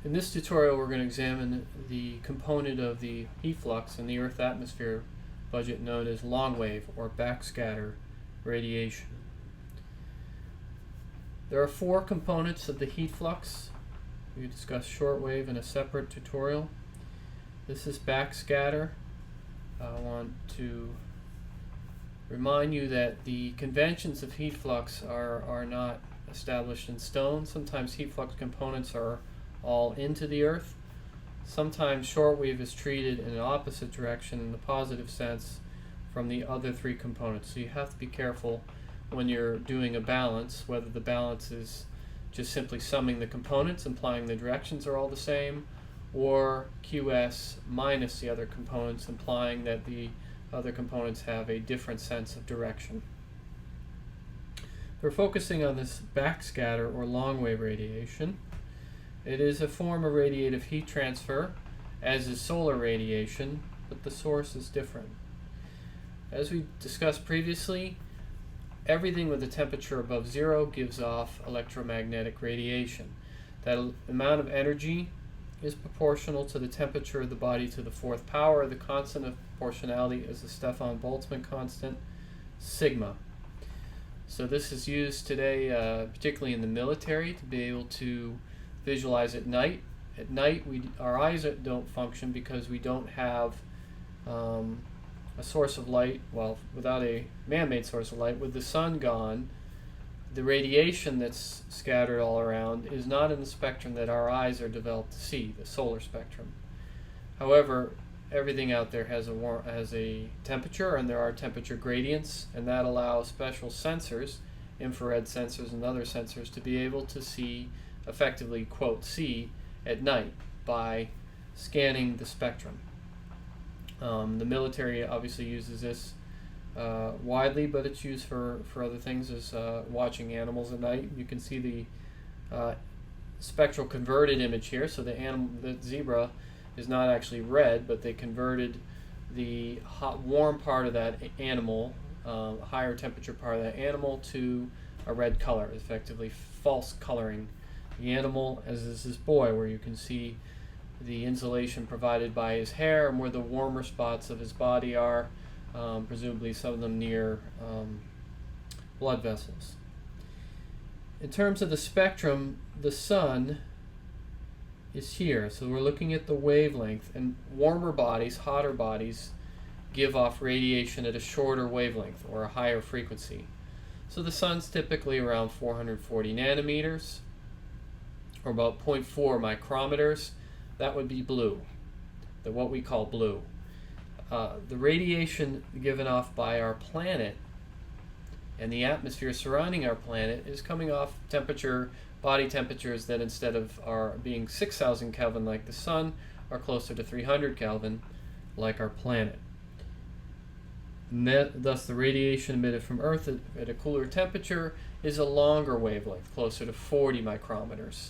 In this tutorial, we're going to examine the component of the heat flux in the Earth atmosphere budget known as Longwave or backscatter radiation. There are four components of the heat flux. We discussed shortwave in a separate tutorial. This is backscatter. I want to remind you that the conventions of heat flux are not established in stone. Sometimes heat flux components are all into the Earth. Sometimes shortwave is treated in an opposite direction in the positive sense from the other three components. So you have to be careful when you're doing a balance, whether the balance is just simply summing the components, implying the directions are all the same, or QS minus the other components, implying that the other components have a different sense of direction. We're focusing on this backscatter or long-wave radiation. It is a form of radiative heat transfer, as is solar radiation, but the source is different. As we discussed previously, everything with a temperature above zero gives off electromagnetic radiation. That amount of energy is proportional to the temperature of the body to the fourth power. The constant of proportionality is the Stefan Boltzmann constant, sigma. So this is used today, particularly in the military, to be able to visualize at night. At night, our eyes don't function because we don't have a source of light, well, without a man-made source of light. With the sun gone, the radiation that's scattered all around is not in the spectrum that our eyes are developed to see, the solar spectrum. However, everything out there has a temperature, and there are temperature gradients, and that allows special sensors, infrared sensors and other sensors, to be able to see, effectively, quote, see at night by scanning the spectrum. The military obviously uses this widely, but it's used for other things, as watching animals at night. You can see the spectral converted image here. So the zebra is not actually red, but they converted the hot, warm part of that animal, higher temperature part of that animal, to a red color, effectively false coloring the animal, as is this boy, where you can see the insulation provided by his hair and where the warmer spots of his body are, presumably some of them near blood vessels. In terms of the spectrum, the sun is here, so we're looking at the wavelength, and warmer bodies, hotter bodies, give off radiation at a shorter wavelength or a higher frequency. So the sun's typically around 440 nanometers, or about 0.4 micrometers. That would be blue, what we call blue. The radiation given off by our planet and the atmosphere surrounding our planet is coming off body temperatures that, instead of being 6,000 Kelvin like the sun, are closer to 300 Kelvin like our planet. Thus, the radiation emitted from Earth at a cooler temperature is a longer wavelength, closer to 40 micrometers,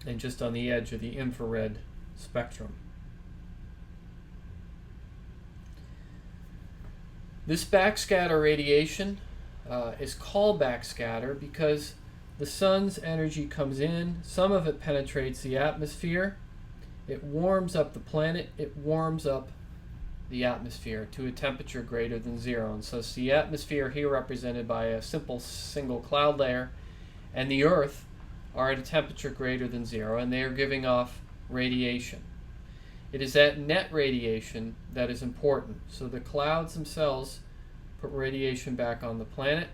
and just on the edge of the infrared spectrum. This backscatter radiation is called backscatter because the sun's energy comes in, some of it penetrates the atmosphere, it warms up the planet, it warms up the atmosphere to a temperature greater than zero. And so it's the atmosphere here represented by a simple single cloud layer, and the Earth are at a temperature greater than zero, and they are giving off radiation. It is that net radiation that is important. So the clouds themselves put radiation back on the planet,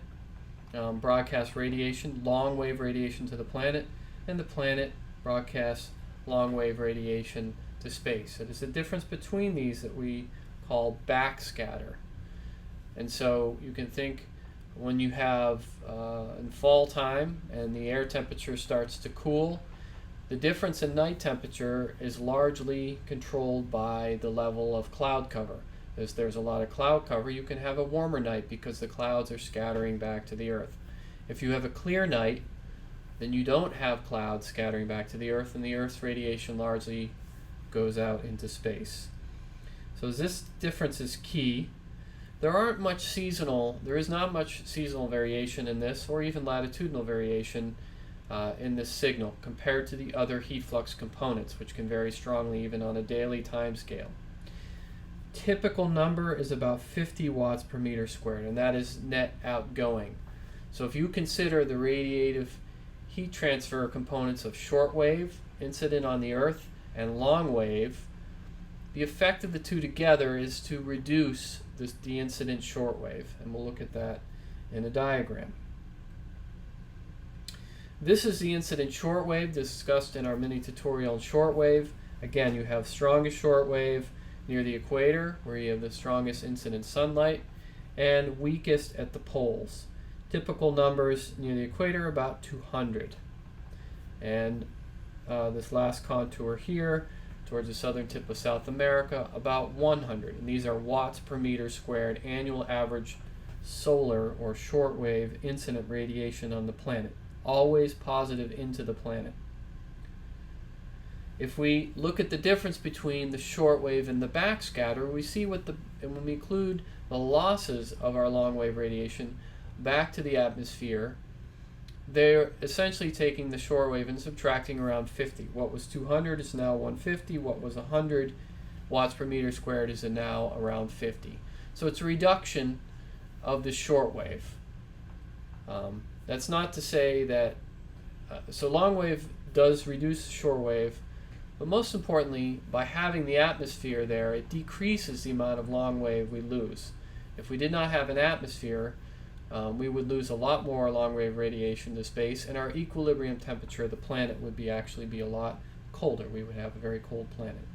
broadcast radiation, long-wave radiation to the planet, and the planet broadcasts long-wave radiation to space. It is the difference between these that we call backscatter. And so you can think, when you have in fall time and the air temperature starts to cool, the difference in night temperature is largely controlled by the level of cloud cover. As there's a lot of cloud cover, you can have a warmer night because the clouds are scattering back to the Earth. If you have a clear night, then you don't have clouds scattering back to the Earth, and the Earth's radiation largely goes out into space. So this difference is key. There is not much seasonal variation in this, or even latitudinal variation in this signal compared to the other heat flux components, which can vary strongly even on a daily time scale. Typical number is about 50 watts per meter squared, and that is net outgoing. So if you consider the radiative heat transfer components of shortwave, incident on the Earth, and longwave, the effect of the two together is to reduce the incident shortwave, and we'll look at that in a diagram. This is the incident shortwave discussed in our mini tutorial on shortwave. Again, you have strongest shortwave near the equator, where you have the strongest incident sunlight, and weakest at the poles. Typical numbers near the equator about 200. And this last contour here, towards the southern tip of South America, about 100. And these are watts per meter squared annual average solar or shortwave incident radiation on the planet. Always positive into the planet. If we look at the difference between the shortwave and the backscatter, we see and when we include the losses of our longwave radiation back to the atmosphere, they're essentially taking the shortwave and subtracting around 50. What was 200 is now 150. What was 100 watts per meter squared is now around 50. So it's a reduction of the shortwave. That's not to say that, so longwave does reduce shortwave, but most importantly, by having the atmosphere there, it decreases the amount of longwave we lose. If we did not have an atmosphere, we would lose a lot more longwave radiation to space, and our equilibrium temperature of the planet would actually be a lot colder. We would have a very cold planet.